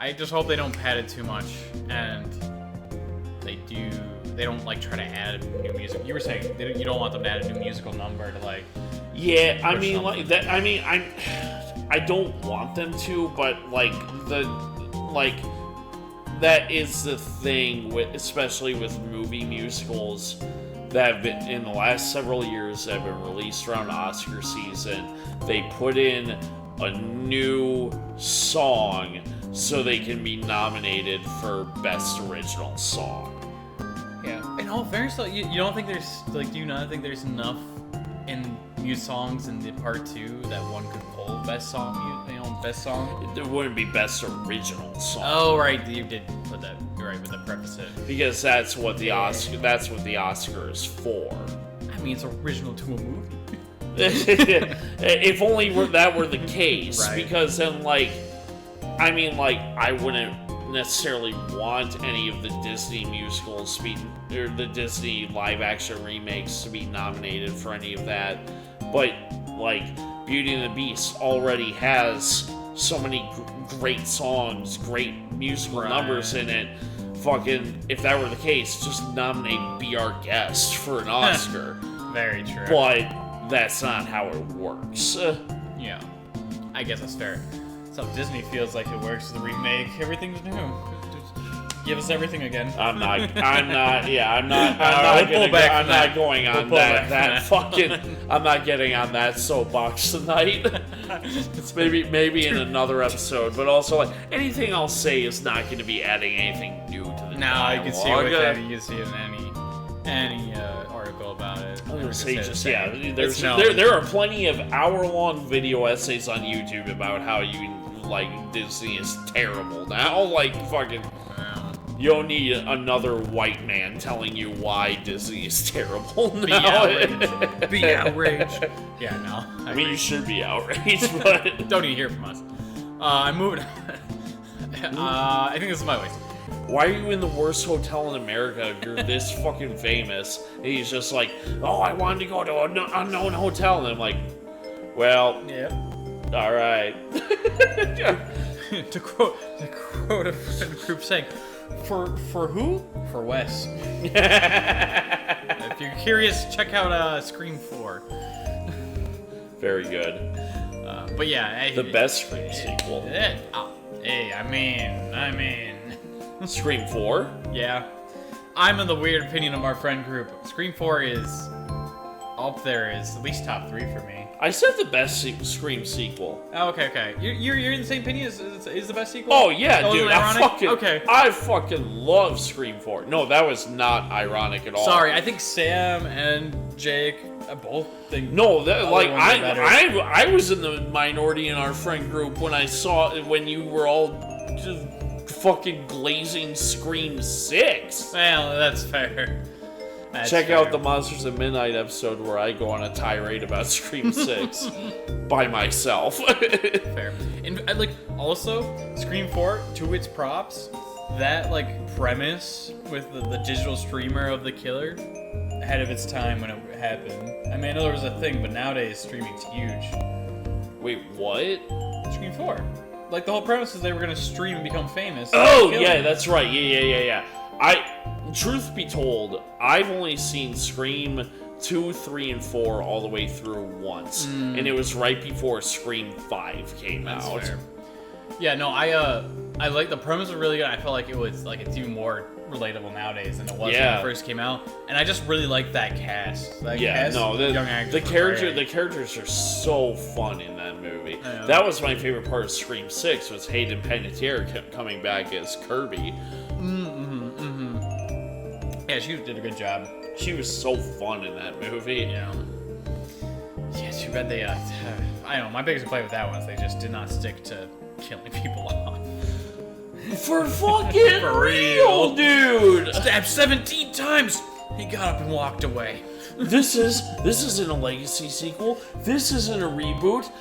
I just hope they don't pad it too much, and they don't like try to add new music. You were saying you don't want them to add a new musical number to like. Yeah, I mean like that. I mean I don't want them to, but like that is the thing with, especially with movie musicals that have been in the last several years that have been released around Oscar season. They put in a new song so they can be nominated for Best Original Song. Yeah. In all fairness, though, you don't think there's like, do you not think there's enough in new songs in the part 2 that one could pull best song? Best song. It wouldn't be Best Original Song. Oh right, you did put that. You're right with the preface it. Because that's what the Oscar. That's what the Oscar is for. I mean, it's original to a movie. If only that were the case, Right. Because then, like, I mean, like, I wouldn't necessarily want any of the Disney musicals to be, or the Disney live-action remakes to be nominated for any of that, but, like, Beauty and the Beast already has so many great songs, great musical numbers in it. Fucking, if that were the case, just nominate Be Our Guest for an Oscar. Very true. But that's not how it works. Yeah, I guess that's fair. So Disney feels like it works. The remake, everything's new. Just give us everything again. I'm not going on that fucking. I'm not getting on that soapbox tonight. It's maybe in another episode, but also like anything I'll say is not going to be adding anything new to the dialogue. You can see it with that. You can see it in any article about it. I'm gonna say there are plenty of hour-long video essays on YouTube about how Disney is terrible now. Like fucking. You don't need another white man telling you why Disney is terrible now. Be outraged. Yeah, no. I mean, you should be outraged, but... Don't even hear from us. I'm moving on. I think this is my waste. Why are you in the worst hotel in America if you're this fucking famous? And he's just like, oh, I wanted to go to an unknown hotel. And I'm like, well... Yeah. All right. to quote a friend group saying... For who? For Wes. If you're curious, check out Scream 4. Very good. But yeah, the best Scream sequel. I mean, Scream 4? Yeah, I'm in the weird opinion of our friend group. Scream 4 is up there, is at least top 3 for me. I said the best Scream sequel. Oh, okay. You're in the same opinion? Is the best sequel? Oh yeah, dude. I fucking love Scream 4. No, that was not ironic at all. Sorry, I think Sam and Jake both think. No, I was in the minority in our friend group when you were all just fucking glazing Scream 6. Well, that's fair. Check out the Monsters at Midnight episode where I go on a tirade about Scream 6 by myself. Fair. And also, Scream 4, to its props, that premise with the digital streamer of the killer, ahead of its time when it happened. I mean, I know there was a thing, but nowadays streaming's huge. Wait, what? Scream 4. The whole premise is they were gonna stream and become famous. Oh, yeah, that's right. Yeah. Truth be told, I've only seen Scream 2, 3, and 4 all the way through once. And it was right before Scream 5 came out. Fair. Yeah, no, I like the premise was really good. I felt like it's even more relatable nowadays than it was when it first came out. And I just really like that cast. The characters are so fun in that movie. That was my favorite part of Scream 6 was Hayden Panettiere coming back as Kirby. Yeah, she did a good job. She was so fun in that movie. Yeah, too bad they, I don't know, my biggest complaint with that one is they just did not stick to killing people off. For fucking For real, dude! Stabbed 17 times! He got up and walked away. This isn't a legacy sequel. This isn't a reboot.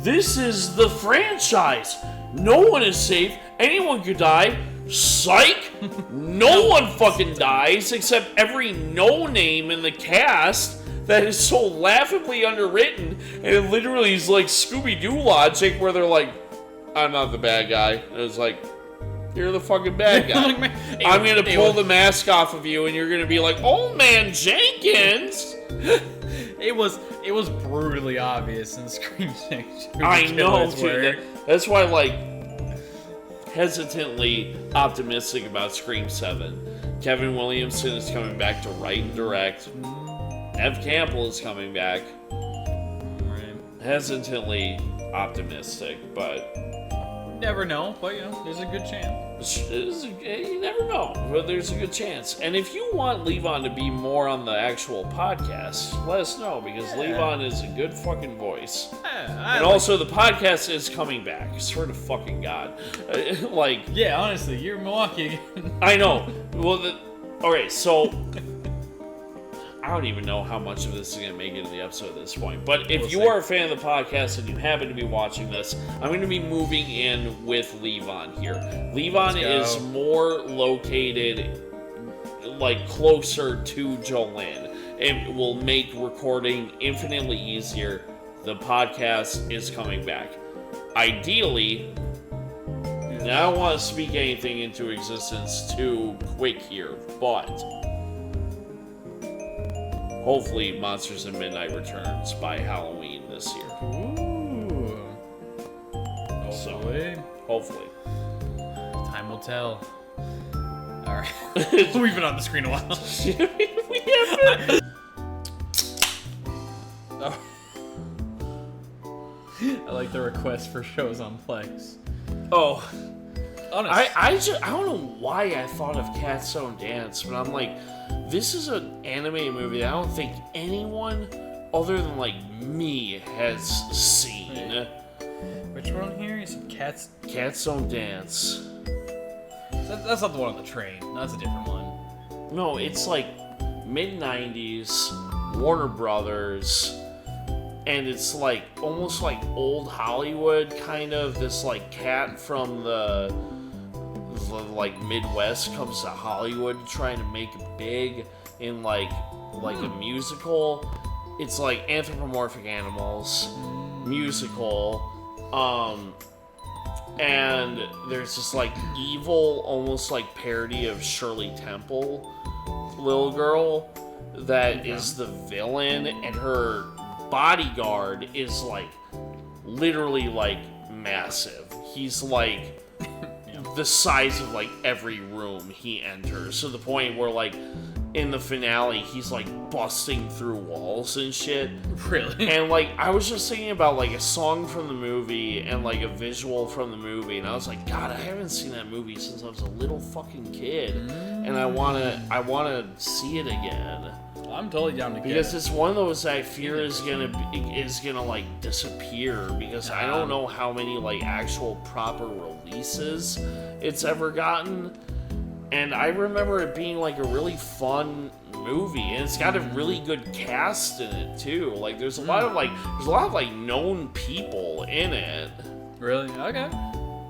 This is the franchise. No one is safe. Anyone could die. Psych! No one fucking dies except every no-name in the cast that is so laughably underwritten, and it literally is like Scooby-Doo logic where they're like, I'm not the bad guy. And it's like, You're the fucking bad guy. I'm gonna pull the mask off of you, and you're gonna be like, "Old Man Jenkins." It was brutally obvious in Scream 6. I know, dude. That's why, like, hesitantly optimistic about Scream 7. Kevin Williamson is coming back to write and direct. Ev Campbell is coming back. Right. Hesitantly optimistic, but never know. But there's a good chance. You never know, but there's a good chance. And if you want Levon to be more on the actual podcast, let us know, because Levon is a good fucking voice. And also, the podcast is coming back. I swear to fucking God. Yeah, honestly, you're Milwaukee again. I know. Well, okay, so I don't even know how much of this is going to make it in the episode at this point. But if you are a fan of the podcast and you happen to be watching this, I'm going to be moving in with Levon here. Levon is more located, closer to Jolene. It will make recording infinitely easier. The podcast is coming back. Ideally, and I don't want to speak anything into existence too quick here, but hopefully Monsters at Midnight returns by Halloween this year. Ooh. Hopefully. Time will tell. Alright. We've been on the screen a while. We have been. I like the request for shows on Plex. Oh. Honestly. I don't know why I thought of Cat's Own Dance, but I'm like, this is an animated movie that I don't think anyone other than me has seen. Which one here? You said Cat's Own Dance. That's not the one on the train. That's a different one. No, it's mid-90s, Warner Brothers, and it's almost like old Hollywood, kind of. This cat from the Midwest comes to Hollywood trying to make it big in a musical. It's anthropomorphic animals, musical, and there's this evil, almost parody of Shirley Temple little girl that is the villain, and her bodyguard is literally massive. He's the size of every room he enters, to the point where in the finale he's busting through walls and shit. Really? And I was just thinking about a song from the movie and a visual from the movie, and I was like, God, I haven't seen that movie since I was a little fucking kid, and I wanna see it again. I'm totally down to get because it. it's one of those I fear is gonna disappear, because I don't know how many actual proper releases it's ever gotten. And I remember it being a really fun movie, and it's got a really good cast in it too. There's a lot of known people in it. Really? Okay.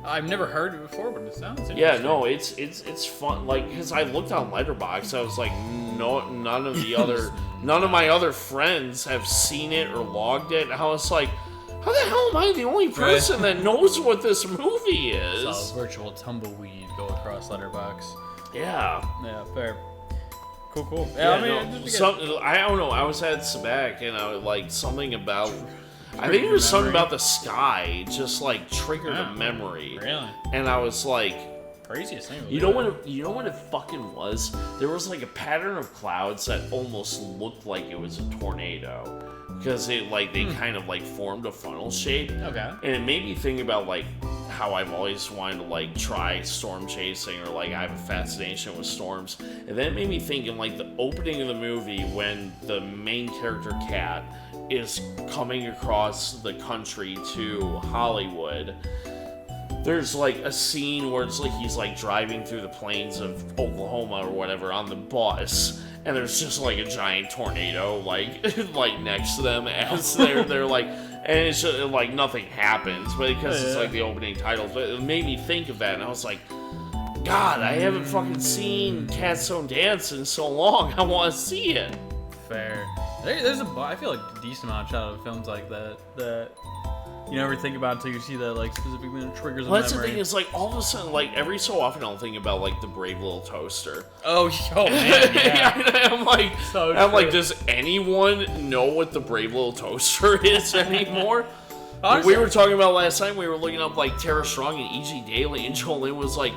I've never heard it before, but it sounds interesting. Yeah, no, it's fun. Because I looked on Letterboxd, I was like, no, none of my other friends have seen it or logged it. And I was like, how the hell am I the only person that knows what this movie is? It's a virtual tumbleweed go across Letterboxd. Yeah. Yeah, fair. Cool. Yeah, I don't know. I was at Sabac, and I was something about. I think it was something about the sky just triggered a memory. Really? And I was like, craziest thing. You know what it fucking was? There was a pattern of clouds that almost looked like it was a tornado, because it they kind of formed a funnel shape. Okay. And it made me think about how I've always wanted to try storm chasing, or I have a fascination with storms. And then it made me think in the opening of the movie, when the main character Kat is coming across the country to Hollywood, there's a scene where it's he's driving through the plains of Oklahoma or whatever on the bus, and there's just a giant tornado next to them as they're and it's just nothing happens, but because it's the opening titles. But it made me think of that, and I was like, God, I haven't fucking seen Cat's Own Dance in so long. I want to see it. Fair. There's I feel a decent amount of childhood films like that. you never think about it until you see that like specific triggers. Well, that's the thing is like all of a sudden like every so often I'll think about like the Brave Little Toaster. Oh man, yeah. I'm like, does anyone know what the Brave Little Toaster is anymore? Honestly, we were talking about last time. We were looking up like Tara Strong and E.G. Daily, and Jolene was like,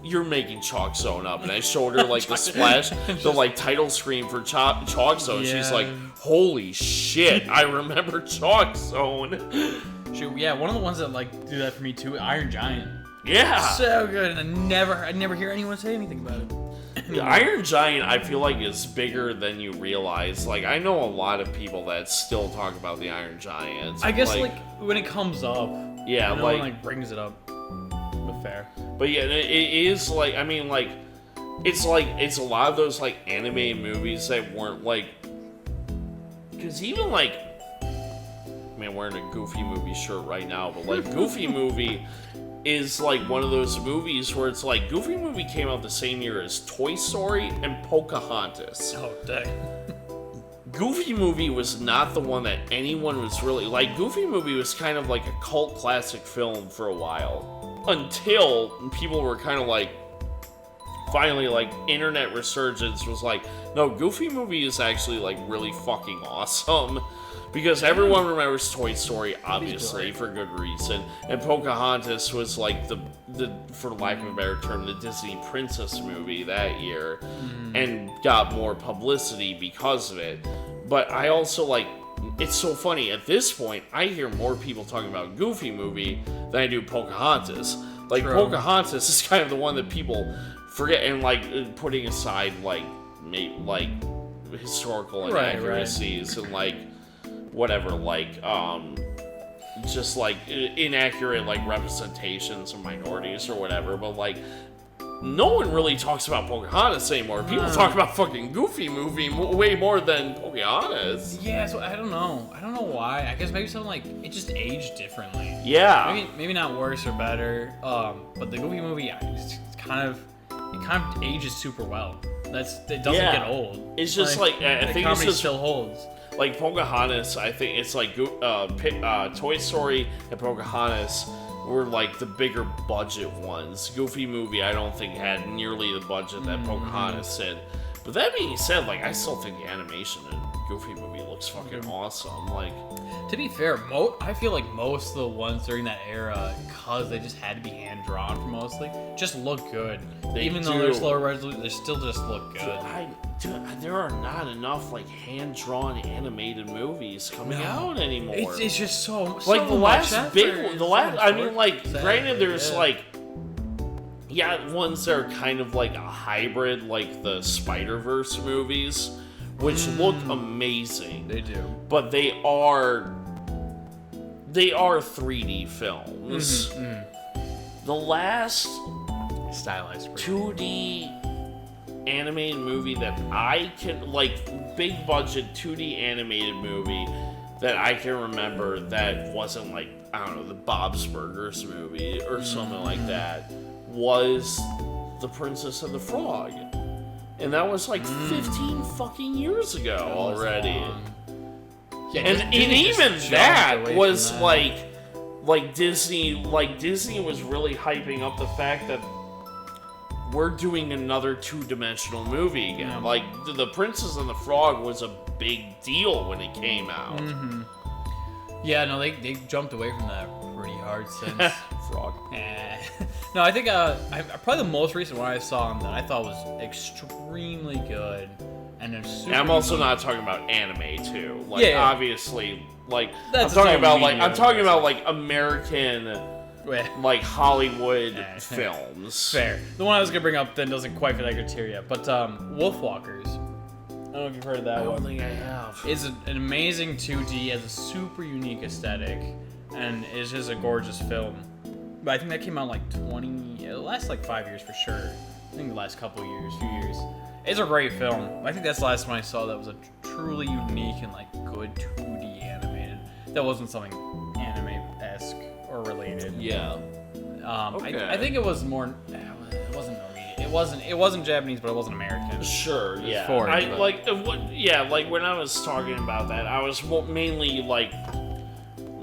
"You're making Chalk Zone up," and I showed her like the splash, the like title screen for Chalk Zone. Yeah. She's like, "Holy shit! I remember Chalk Zone." Shoot, yeah, one of the ones that like do that for me too, Iron Giant. Yeah, so good, and I never hear anyone say anything about it. Iron Giant, I feel like, is bigger than you realize. Like, I know a lot of people that still talk about the Iron Giant. I guess like when it comes up, yeah, no one like brings it up. But fair. But yeah, it is like, I mean, like, it's a lot of those like anime movies that weren't like, because even like, I mean, I'm wearing a Goofy movie shirt right now, but like Goofy movie is like one of those movies where it's like Goofy movie came out the same year as Toy Story and Pocahontas. Oh, dang. Goofy movie was not the one that anyone was really like. Goofy movie was kind of like a cult classic film for a while until people were kind of like finally like internet resurgence was like, no, Goofy movie is actually like really fucking awesome. Because everyone remembers Toy Story, obviously, for good reason. And Pocahontas was like the for lack of a better term, the Disney princess movie that year. And got more publicity because of it. But I also like, it's so funny, at this point, I hear more people talking about Goofy movie than I do Pocahontas. Like, true. Pocahontas is kind of the one that people forget, and like, putting aside like, historical inaccuracies and like, whatever, like, just, like, inaccurate, like, representations of minorities or whatever, but, like, no one really talks about Pocahontas anymore. People talk about fucking Goofy movie way more than Pocahontas. Yeah, so I don't know. I don't know why. I guess maybe something like, it just aged differently. Yeah. Maybe not worse or better, but the Goofy movie, it kind of ages super well. It doesn't get old. It's just, like I think comedy it's still holds. Like Pocahontas, I think it's like Toy Story and Pocahontas were like the bigger budget ones. Goofy movie, I don't think had nearly the budget that Pocahontas did. But that being said, like I still think the animation in Goofy movie looks fucking awesome. Like, to be fair, I feel like most of the ones during that era, because they just had to be hand drawn for mostly, just look good. Even though they're slower resolution, they still just look good. There are not enough like hand-drawn animated movies coming out anymore. It's just so like I mean, like, exactly, granted, there's like, ones that are kind of like a hybrid, like the Spider-Verse movies, which look amazing. They do, but they are 3D films. The last stylized 2D animated movie that I can, like, big budget 2D animated movie that I can remember that wasn't like, I don't know, the Bob's Burgers movie or something like that was The Princess and the Frog. And that was like 15 fucking years ago already. Yeah, and even that was like Disney was really hyping up the fact that we're doing another two-dimensional movie again. Yeah. Like, The Princess and the Frog was a big deal when it came out. Yeah, no, they jumped away from that pretty hard since. Frog. No, I think probably the most recent one I saw that I thought was extremely good. And I'm also not talking about anime, too. Like, obviously, like, I'm talking about, like, American... like Hollywood films. Fair. The one I was gonna bring up then doesn't quite fit that criteria, but Wolfwalkers. I don't know if you've heard of that one. I don't think I have. It's an amazing 2D, has a super unique aesthetic, and it's just a gorgeous film. But I think that came out like it lasts like 5 years for sure. I think the last few years. It's a great film. I think that's the last one I saw that was a truly unique and like good 2D animated. That wasn't something anime-esque or related. Yeah. Okay. I think it was more. It wasn't Norwegian. It wasn't Japanese, but it wasn't American. Sure. Yeah. Foreign, like when I was talking about that, I was mainly like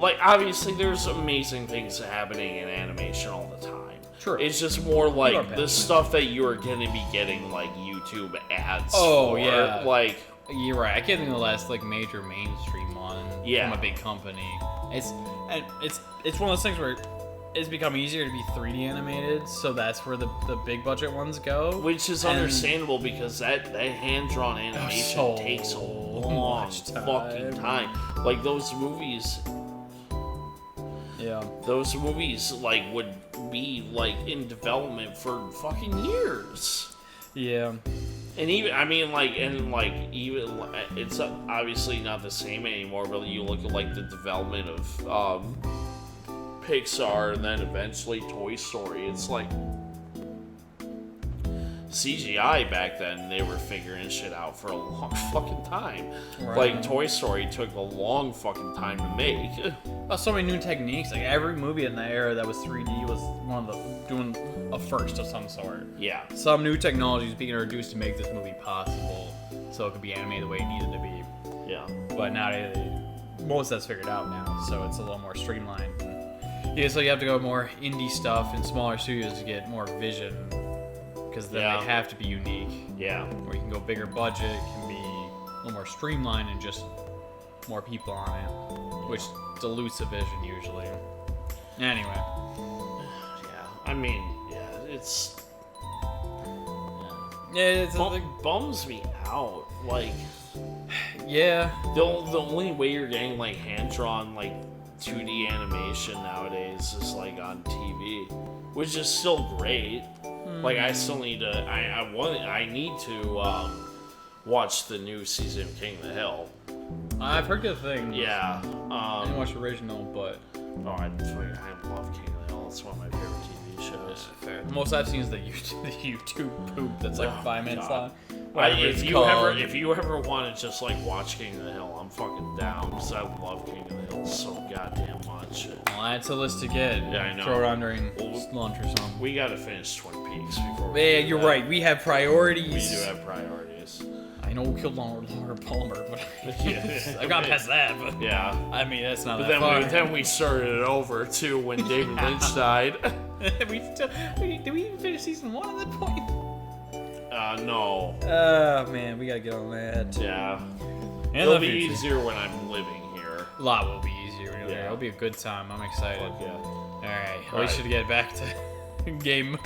like, obviously, there's amazing things happening in animation all the time. True. It's just more like the passionate. stuff that you are going to be getting, like, YouTube ads Oh, for. yeah. Like, You're right. I can't think of the last like major mainstream one Yeah. from a big company. It's one of those things where it's become easier to be 3D animated, so that's where the big budget ones go. which is And- understandable because that hand-drawn animation so takes a long much time. fucking time. Like, those movies, like, would be, like, in development for fucking years. Yeah. And even, I mean, like, even, it's obviously not the same anymore, but you look at, like, the development of, Pixar and then eventually Toy Story, it's like, CGI back then, they were figuring shit out for a long fucking time. Right. Like, Toy Story took a long fucking time to make. Oh, so many new techniques. Like every movie in that era that was 3D was one of the doing a first of some sort. Yeah. Some new technology is being introduced to make this movie possible, so it could be animated the way it needed to be. Yeah. But now most of that's figured out now, so it's a little more streamlined. Yeah, so you have to go more indie stuff and smaller studios to get more vision, because then Yeah. they have to be unique. Yeah. Or you can go bigger budget, it can be a little more streamlined and just more people on it, which dilutes the vision usually. Anyway, Yeah. I mean, yeah, it's... yeah, it's bums me out. Like, yeah. the only way you're getting, like, hand-drawn, like, 2D animation nowadays is, like, on TV, which is still great. Like, I still need to... I need to watch the new season of King of the Hill. I've heard good things. Yeah. I didn't watch the original, but Oh, I love King of the Hill. It's one of my favorite TV shows. fair. The most I've seen is the YouTube poop that's like Oh, 5 minutes God. long. Whatever it's If called. you ever want to just like watch King of the Hill, I'm fucking down because I love King of the Hill so goddamn much. Well, that's a list to get. Yeah, I know. Throw it on during Well, lunch or something. We gotta finish Twin Peaks before. We Yeah, do you're that. right. We have priorities. We do have priorities. I know we killed Laura Palmer, but Yeah. I got past that. But Yeah. I mean, that's not But that far. then we started it over too when David Lynch died. Did we even finish season 1 at that point? No. Oh man, we gotta get on that. Yeah. And It'll the be future. easier when I'm living here. A lot will be easier when you're there. Yeah. It'll be a good time. I'm excited. Fuck yeah. Alright, we Alright. should get back to game.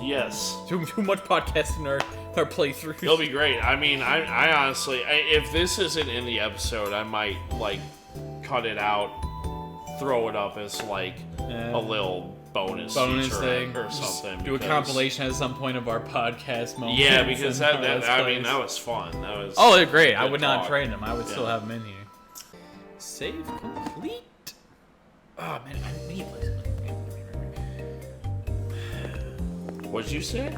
Yes. Too much podcasting our playthrough. It'll be great. I mean, I honestly, if this isn't in the episode, I might, like, cut it out, throw it up as, like, a little bonus feature thing or Just something. do a because- compilation at some point of our podcast moments. Yeah, because and our that Let's I mean, Plays. that was fun. That was. Oh, they're great. I good would not talk. trade them. I would still Yeah. have them in here. Save complete. Oh man, I need this. What'd you say?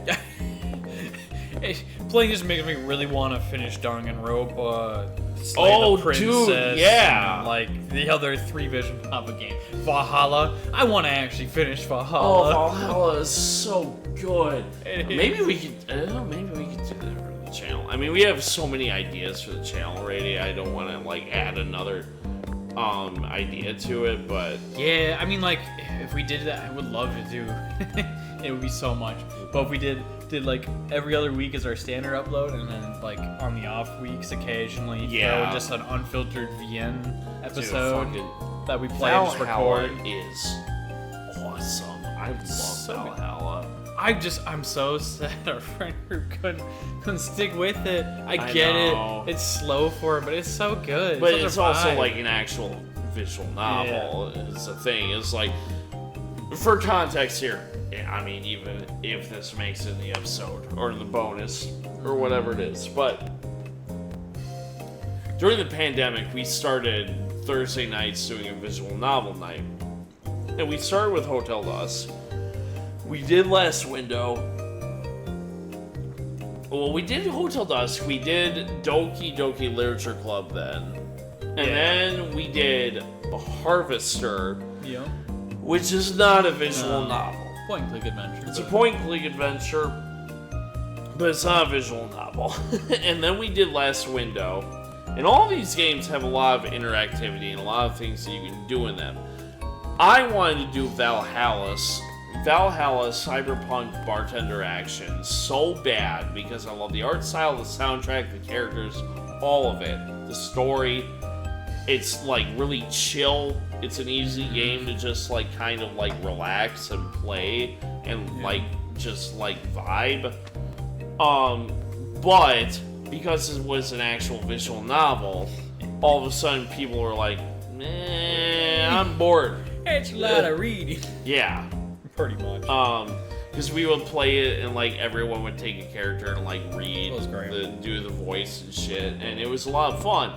Playing just makes me really want to finish Danganronpa. Slay Oh, the dude, Princess, yeah. and, like the other 3-Vision Papa game, Valhalla. I want to actually finish Oh, Valhalla. Valhalla is so good. It Maybe is. we could. Maybe we could do that for the channel. I mean, we have so many ideas for the channel already. I don't want to like add another idea to it, but Yeah, I mean, like if we did that, I would love to do. It would be so much. But if we did like every other week as our standard upload, and then like on the off weeks occasionally, Yeah. throw just an unfiltered VN episode fucking that we play and just Valhalla record. is awesome. I love So good. Valhalla. I'm so sad our friend group couldn't stick with it. I I get know. it. It's slow for it, but it's so good. But such a it's also vibe. like an actual visual novel is the thing. It's like, for context here, I mean, even if this makes it in the episode or the bonus or whatever it is, but during the pandemic, we started Thursday nights doing a visual novel night. And we started with Hotel Dusk. We did Last Window. Well, we did Hotel Dusk. We did Doki Doki Literature Club then. And then we did Harvester, Yeah. which is not a visual No. novel. Point and click adventure. It's a but- point and click adventure, but it's not a visual novel. And then we did Last Window. And all these games have a lot of interactivity and a lot of things that you can do in them. I wanted to do Valhalla Cyberpunk Bartender Action so bad because I love the art style, the soundtrack, the characters, all of it. The story, it's like really chill. It's an easy game to just like kind of like relax and play and like just like vibe. But because it was an actual visual novel, all of a sudden people were like, I'm bored. It's a lot of reading. Yeah. Pretty much. Because we would play it and like everyone would take a character and like read, do the voice and shit, and it was a lot of fun.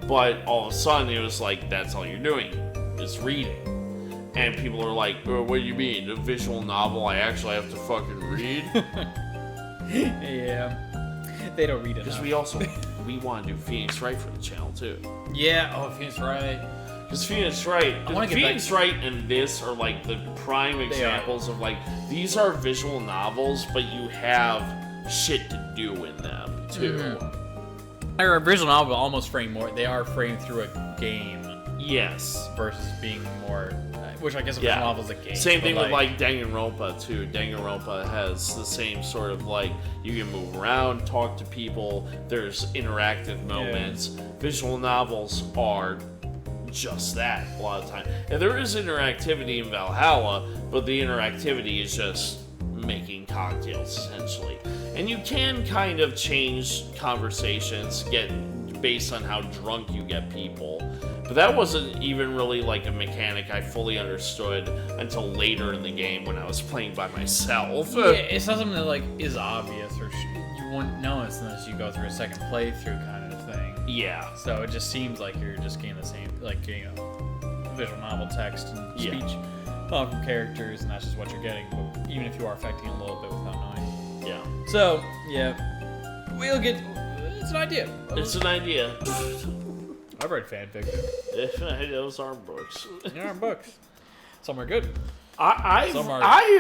But all of a sudden it was like, that's all you're doing, is reading. And people are like, what do you mean? A visual novel I actually have to fucking read? Yeah. They don't read enough. Because we want to do Phoenix Wright for the channel too. Yeah, Phoenix Wright. Because Phoenix Wright and this are like the prime examples of like, these are visual novels, but you have shit to do in them too. Mm-hmm. Our visual novel almost framed more. They are framed through a game. Yes. Versus being more, which I guess a visual novel is a game. Same thing with like Danganronpa too. Danganronpa has the same sort of like, you can move around, talk to people. There's interactive moments. Yeah. Visual novels are just that a lot of time, and there is interactivity in Valhalla, but the interactivity is just making cocktails essentially, and you can kind of change conversations based on how drunk you get people, but that wasn't even really like a mechanic I fully understood until later in the game when I was playing by myself. Yeah, it's not something that like is obvious or you wouldn't notice unless you go through a second playthrough kind of thing. Yeah. So it just seems like you're just getting the same, like getting a visual novel text and speech from characters, and that's just what you're getting. But even if you are affecting a little bit without knowing. Yeah. So yeah, we'll get. It's an idea. It's an idea. I've read fanfiction. Those aren't books. They aren't books. Some are good. I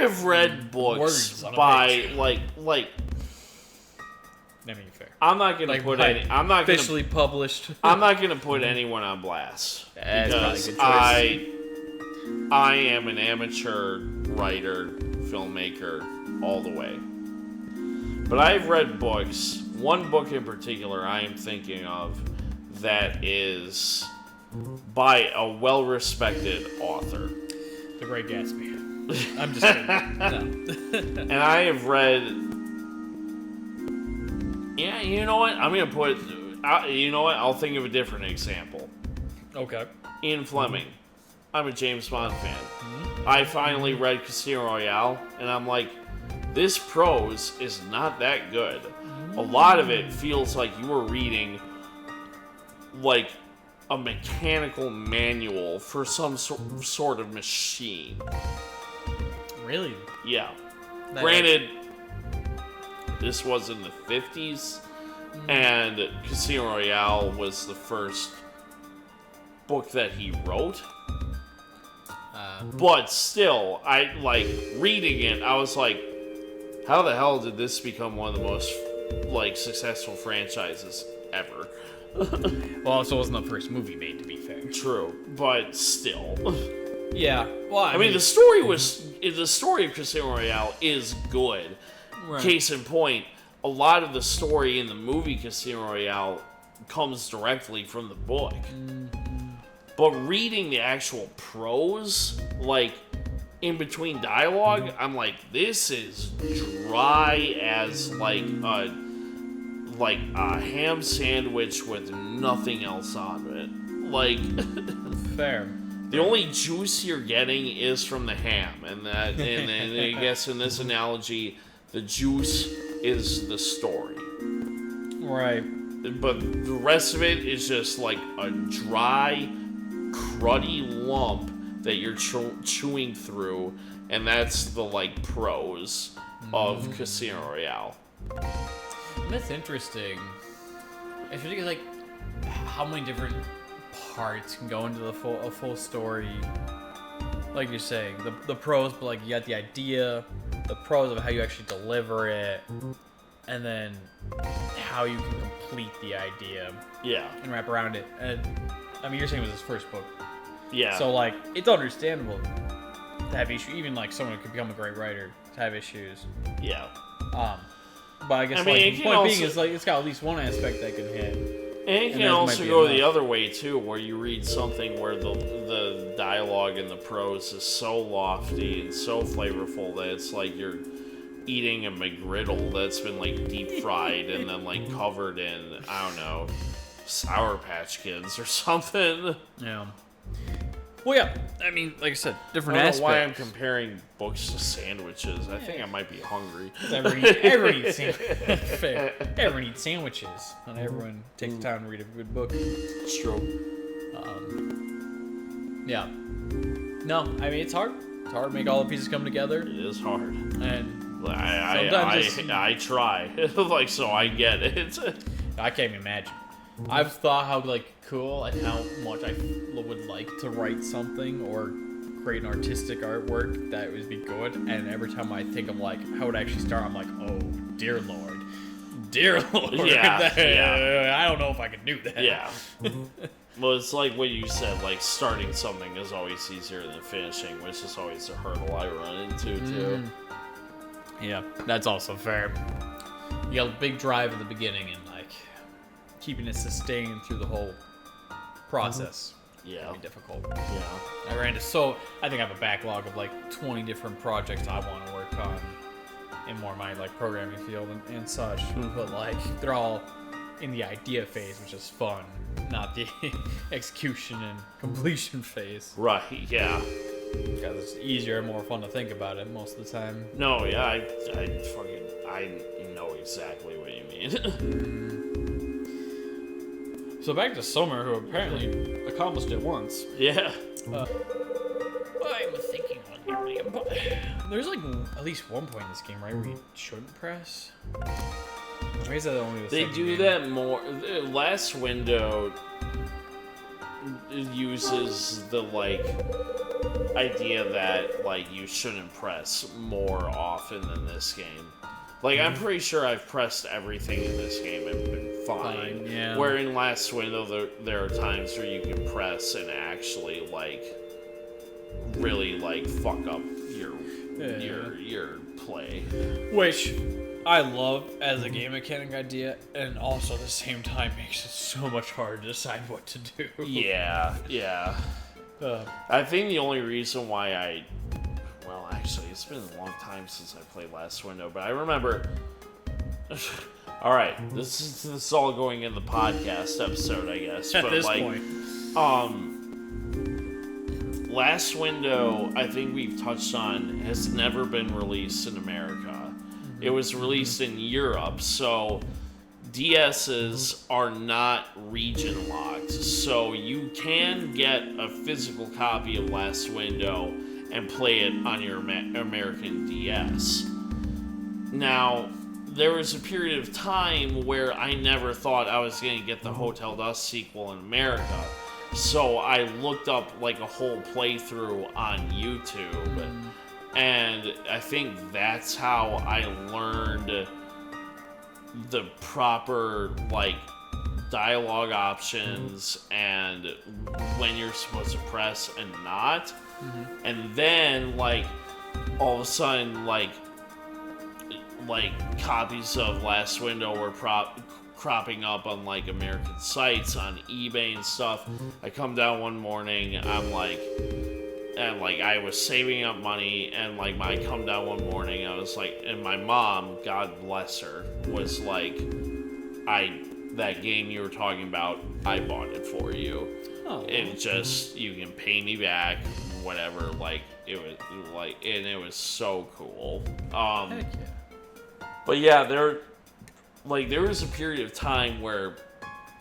have read books by like. I mean, fair. I'm not gonna put any. I'm not officially published. I'm not gonna put anyone on blast because I am an amateur writer, filmmaker, all the way. But I've read books. One book in particular I am thinking of that is by a well-respected author. The Great Gatsby. I'm just kidding. No. And I have read. Yeah, you know what? I'm gonna put. You know what? I'll think of a different example. Okay. Ian Fleming. I'm a James Bond fan. Mm-hmm. I finally read Casino Royale, and I'm like, this prose is not that good. Mm-hmm. A lot of it feels like you were reading like a mechanical manual for some sort of machine. Really? Yeah. Granted, this was in the 50s, and Casino Royale was the first book that he wrote. But still, I like reading it. I was like, how the hell did this become one of the most like successful franchises ever? Well, also wasn't the first movie made, to be fair. True, but still. Yeah. Well, I mean, the story of Casino Royale is good. Right. Case in point, a lot of the story in the movie Casino Royale comes directly from the book. Mm-hmm. But reading the actual prose, like in between dialogue, I'm like, this is dry as like a ham sandwich with nothing else on it. Like, fair. The only juice you're getting is from the ham, and I guess in this analogy, the juice is the story. Right. But the rest of it is just like a dry, cruddy lump that you're chewing through, and that's the like prose of Casino Royale. That's interesting. It's really like how many different parts can go into a full story. Like you're saying, the prose, but like you got the idea, the prose of how you actually deliver it, and then how you can complete the idea. Yeah. And wrap around it. And I mean, you're saying it was his first book. Yeah. So, like, it's understandable to have issues. Even, like, someone who could become a great writer to have issues. Yeah. But I guess, the point being is, like, it's got at least one aspect that can hit. And it can also go the other way, too, where you read something where the dialogue and the prose is so lofty and so flavorful that it's like you're eating a McGriddle that's been, like, deep fried and then, like, covered in, I don't know, Sour Patch Kids or something. Yeah. Well, yeah. I mean, like I said, different aspects. I don't know why I'm comparing books to sandwiches. I think I might be hungry. Everyone eats sandwiches. Not everyone takes the time to read a good book. It's true. Yeah. No, I mean, it's hard. It's hard to make all the pieces come together. It is hard. And I try. Like, so I get it. I can't even imagine. I've thought how, like, cool and how much I would like to write something or create an artistic artwork that would be good, and every time I think of, like, how it would actually start, I'm like, oh, dear Lord. Dear Lord. Yeah. I don't know if I can do that. Yeah. Well, it's like what you said, like, starting something is always easier than finishing, which is always a hurdle I run into, too. Yeah, that's also fair. You got a big drive at the beginning and, like, keeping it sustained through the whole process. Yeah. Can be difficult. Yeah. I think I have a backlog of, like, 20 different projects I want to work on in more of my, like, programming field and such. But, like, they're all in the idea phase, which is fun, not the execution and completion phase. Right, yeah. Because it's easier and more fun to think about it most of the time. No, yeah, I know exactly what you mean. So back to Summer, who apparently accomplished it once. Yeah. I'm thinking on your but there's like at least one point in this game, right, where you shouldn't press. Or is that only the They do that more. The last window uses the, like, idea that, like, you shouldn't press more often than this game. Like, I'm pretty sure I've pressed everything in this game and been fine. Yeah. Where in last window, there are times where you can press and actually, like, really, like, fuck up your play. Which I love as a game mechanic idea, and also at the same time makes it so much harder to decide what to do. Yeah. I think the only reason why well, actually, it's been a long time since I played Last Window, but I remember. Alright, this is all going in the podcast episode, I guess. At but this like, point. Last Window, I think we've touched on, has never been released in America. It was released in Europe, so DSs are not region locked. So you can get a physical copy of Last Window and play it on your American DS. Now, there was a period of time where I never thought I was going to get the Hotel Dusk sequel in America. So I looked up, like, a whole playthrough on YouTube. And I think that's how I learned the proper, like, dialogue options and when you're supposed to press and not. And then, like, all of a sudden, like copies of Last Window were cropping up on, like, American sites on eBay and stuff. I come down one morning, I was saving up money, and, like, I come down one morning, I was like, and my mom, God bless her, was like, that game you were talking about, I bought it for you. It just, you can pay me back, whatever, like, it was, like, and it was so cool. Heck yeah. But yeah, there was a period of time where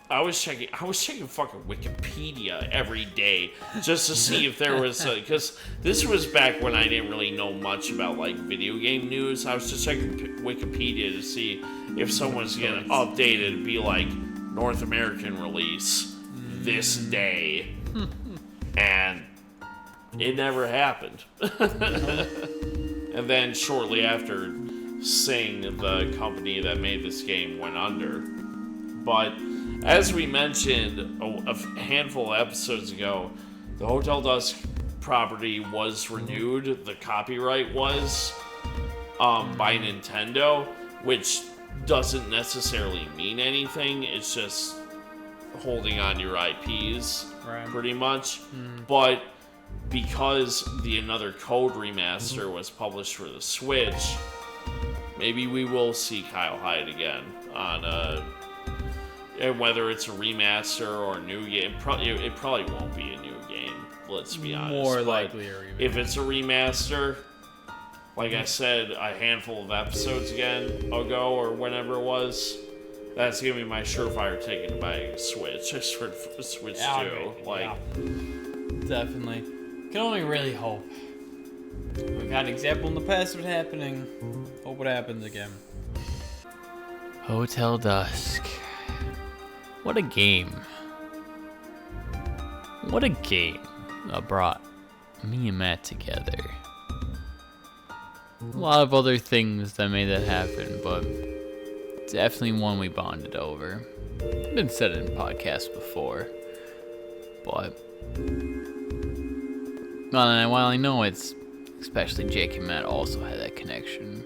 I was checking fucking Wikipedia every day just to see if there was because this was back when I didn't really know much about, like, video game news. I was just checking Wikipedia to see if someone's gonna update it and be like, North American release this day, and it never happened. And then shortly after, Sing, the company that made this game, went under. But as we mentioned a handful of episodes ago, The Hotel Dusk property was renewed. The copyright was by Nintendo, which doesn't necessarily mean anything. It's just holding on your IPs, Right. pretty much. But because the Another Code remaster was published for the Switch, maybe we will see Kyle Hyde again on and whether it's a remaster or a new game. It probably won't be a new game. Let's be honest. More But likely a remaster. if it's a remaster, like I said, a handful of episodes ago or whenever it was, that's gonna be my surefire ticket to buy a Switch. I swear for the Switch too. Definitely. Can only really hope. We've had an example in the past of it happening. Hope it happens again. Hotel Dusk. What a game. What a game that brought me and Matt together. A lot of other things that made that happen, but definitely one we bonded over. Been said it in podcasts before, but while I know it's especially Jake and Matt also had that connection.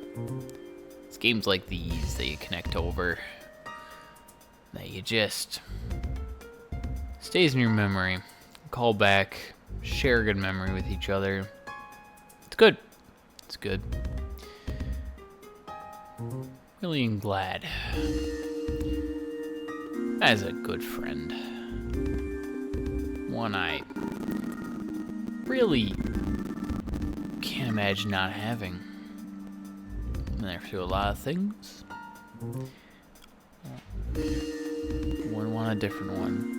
It's games like these that you connect over, that you just stays in your memory. Call back, share a good memory with each other. It's good. It's good. Really am glad. As a good friend. One I really can't imagine not having. Been there through a lot of things. Wouldn't want a different one.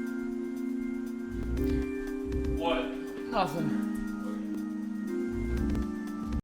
What? Nothing.